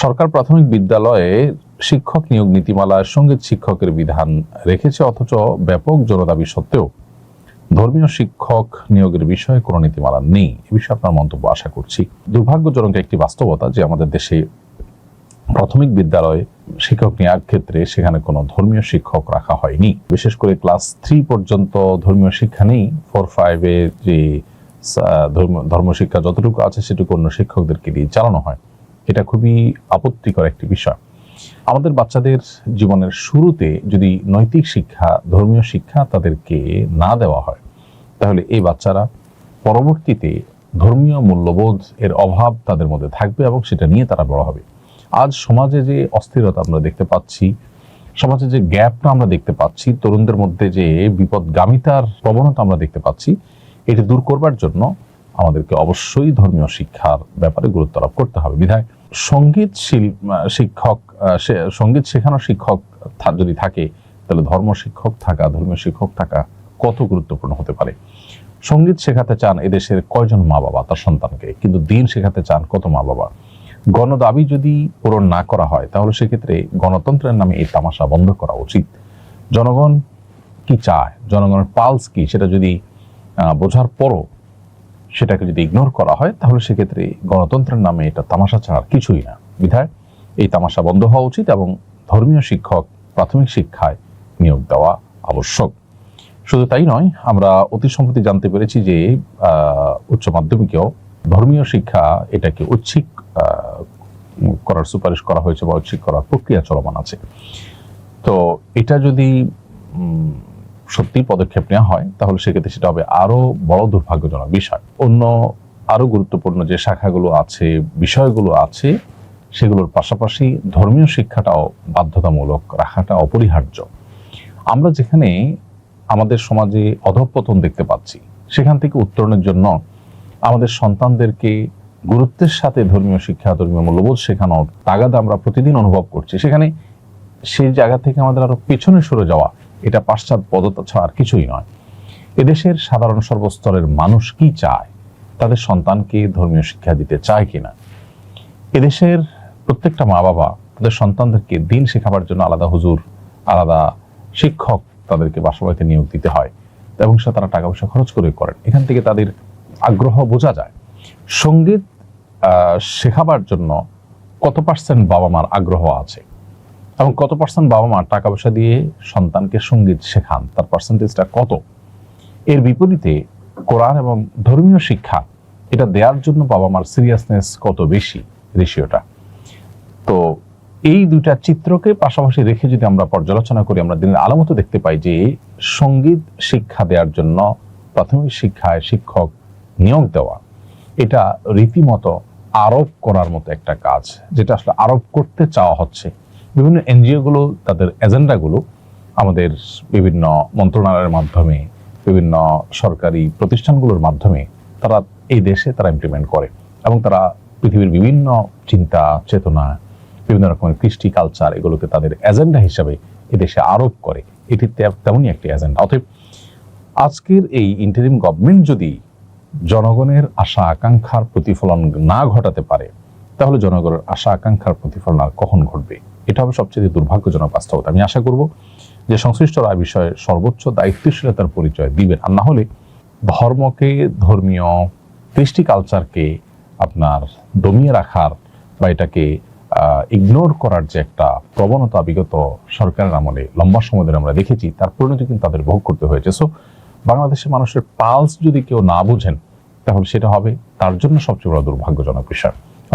সরকার প্রাথমিক বিদ্যালয়ে শিক্ষক নিয়োগ নীতিমালায় সঙ্গীত শিক্ষকের বিধান রেখেছে, অথচ ব্যাপক জনদাবি সত্ত্বেও ধর্মীয় শিক্ষক নিয়োগের বিষয়ে কোনো নীতিমালা নেই। এ বিষয়ে আপনার মন্তব্য আশা করছি। দুর্ভাগ্যজনক একটি বাস্তবতা যে আমাদের দেশে প্রাথমিক বিদ্যালয়ে শিক্ষক নেওয়ার ক্ষেত্রে সেখানে কোনো ধর্মীয় শিক্ষক রাখা হয়নি। বিশেষ করে ক্লাস 3 পর্যন্ত ধর্মীয় শিক্ষা নেই। 4-5 যে ধর্মশিক্ষা যতটুকু আছে সেটুকু অন্য শিক্ষকদেরকে দিয়ে চালানো হয়। এটা খুবই আপত্তিকর একটি বিষয়। আমাদের বাচ্চাদের জীবনের শুরুতে যদি নৈতিক শিক্ষা, ধর্মীয় শিক্ষা তাদেরকে না দেওয়া হয়, তাহলে এই বাচ্চারা পরবর্তীতে ধর্মীয় মূল্যবোধ এর অভাব তাদের মধ্যে থাকবে এবং সেটা নিয়ে তারা বড় হবে। আজ সমাজে যে অস্থিরতা আমরা দেখতে পাচ্ছি, সমাজে যে গ্যাপটা আমরা দেখতে পাচ্ছি, তরুণদের মধ্যে যে বিপদগামিতার প্রবণতা আমরা দেখতে পাচ্ছি, এটি দূর করবার জন্য আমাদেরকে অবশ্যই ধর্মীয় শিক্ষার ব্যাপারে গুরুত্ব আরোপ করতে হবে। বিধায় সঙ্গীত শিক্ষক, সঙ্গীত শেখানোর শিক্ষক যদি থাকে, তাহলে ধর্মীয় শিক্ষক থাকা কত গুরুত্বপূর্ণ হতে পারে। সঙ্গীত শেখাতে চান এদেশের কয়জন মা বাবা তার সন্তানকে, কিন্তু দিন শেখাতে চান কত মা বাবা। গণদাবি যদি পূরণ না করা হয়, তাহলে সেক্ষেত্রে গণতন্ত্রের নামে এই তামাশা বন্ধ করা উচিত। জনগণ কি চায়, জনগণের পালস কি, সেটা যদি বোঝার পরও সেটাকে যদি ইগনোর করা হয়, তাহলে সেক্ষেত্রে গণতন্ত্রের নামে এটা তামাশা ছাড়া কিছুই না। বিধায় এই তামাশা বন্ধ হওয়া উচিত এবং ধর্মীয় শিক্ষক প্রাথমিক শিক্ষায় নিয়োগ দেওয়া আবশ্যক। শুধু তাই নয়, আমরা অতি সম্প্রতি জানতে পেরেছি যে উচ্চ মাধ্যমিকেও ধর্মীয় শিক্ষা এটাকে ঐচ্ছিক করার সুপারিশ করা হয়েছে বা ঐচ্ছিক করার প্রক্রিয়া চলমান আছে। তো এটা যদি সত্যি পদক্ষেপ নেওয়া হয়, তাহলে সেক্ষেত্রে সেটা হবে আরো বড় দুর্ভাগ্যজনক বিষয়। অন্য আরো গুরুত্বপূর্ণ যে শাখাগুলো আছে, বিষয়গুলো আছে, সেগুলোর পাশাপাশি ধর্মীয় শিক্ষাটাও বাধ্যতামূলক রাখাটা অপরিহার্য। আমরা যেখানে আমাদের সমাজে অধঃপতন দেখতে পাচ্ছি, সেখান থেকে উত্তরণের জন্য আমাদের সন্তানদেরকে গুরুত্বের সাথে ধর্মীয় শিক্ষা, ধর্মীয় মূল্যবোধ শেখানোর তাগাদা আমরা প্রতিদিন অনুভব করছি। সেখানে সেই জায়গা থেকে আমাদের আরো পেছনে সরে যাওয়া, এটা পাশ্চাত্যপদতা ছাড়া আর কিছুই নয়। এদেশের সাধারণ সর্বস্তরের মানুষ কি চায়, তাদের সন্তানকে ধর্মীয় শিক্ষা দিতে চায় কিনা। এদেশের প্রত্যেকটা মা বাবা তাদের সন্তানদেরকে দিন শেখাবার জন্য আলাদা হুজুর, আলাদা শিক্ষক তাদেরকে বাসাবাড়িতে নিয়োগ দিতে হয় এবং সে তারা টাকা পয়সা খরচ করে করেন। এখান থেকে তাদের আগ্রহ বোঝা যায়। সঙ্গীত শেখাবার জন্য কত পার্সেন্ট বাবা মার আগ্রহ আছে এবং কত পার্সেন্ট বাবা মা টাকা পয়সা দিয়ে সন্তানকে সঙ্গীত শেখান, তার পার্সেন্টেজটা কত। এর বিপরীতে কোরআন এবং ধর্মীয় শিক্ষা এটা দেওয়ার জন্য বাবা মার সিরিয়াসনেস কত বেশি, রেশিওটা। তো এই দুইটা চিত্রকে পাশাপাশি রেখে যদি আমরা পর্যালোচনা করি, আমরা দিনের আলামত দেখতে পাই যে সঙ্গীত শিক্ষা দেওয়ার জন্য প্রাথমিক শিক্ষায় শিক্ষক নিয়োগ দেওয়া এটা রীতিমতো আরোপ করার মতো একটা কাজ, যেটা আসলে আরোপ করতে চাওয়া হচ্ছে। বিভিন্ন এনজিও গুলো তাদের এজেন্ডাগুলো আমাদের বিভিন্ন মন্ত্রণালয়ের মাধ্যমে, বিভিন্ন সরকারি প্রতিষ্ঠানগুলোর মাধ্যমে তারা এই দেশে তারা ইমপ্লিমেন্ট করে এবং তারা পৃথিবীর বিভিন্ন চিন্তা চেতনা, বিভিন্ন রকমের কৃষ্টি কালচার, এগুলোকে তাদের এজেন্ডা হিসাবে এদেশে আরোপ করে। এটি তেমনই একটি এজেন্ডা। অতএব আজকের এই ইন্টারিম গভর্নমেন্ট যদি জনগণের আশা আকাঙ্ক্ষার প্রতিফলন না ঘটাতে পারে, তাহলে জনগণের আশা আকাঙ্ক্ষার প্রতিফলন আর কখন ঘটবে? এটা হবে সবচেয়ে দুর্ভাগ্যজনক বাস্তবতা। আমি আশা করব যে সংশ্লিষ্টরা বিষয়ে সর্বোচ্চ দায়িত্বশীলতার পরিচয় দিবেন, আর না হলে ধর্মকে, ধর্মীয় কৃষ্টি কালচারকে আপনার দমিয়ে রাখার বা এটাকে ইগনোর করার যে একটা প্রবণতা বিগত সরকারের আমলে লম্বা সময় ধরে আমরা দেখেছি, তার পরিণতি কিন্তু তাদের ভোগ করতে হয়েছে। সো বাংলাদেশের মানুষের পালস যদি কেউ না বুঝেন, তাহলে সেটা হবে তার জন্য সবচেয়ে বড় দুর্ভাগ্যজনক বিষয়।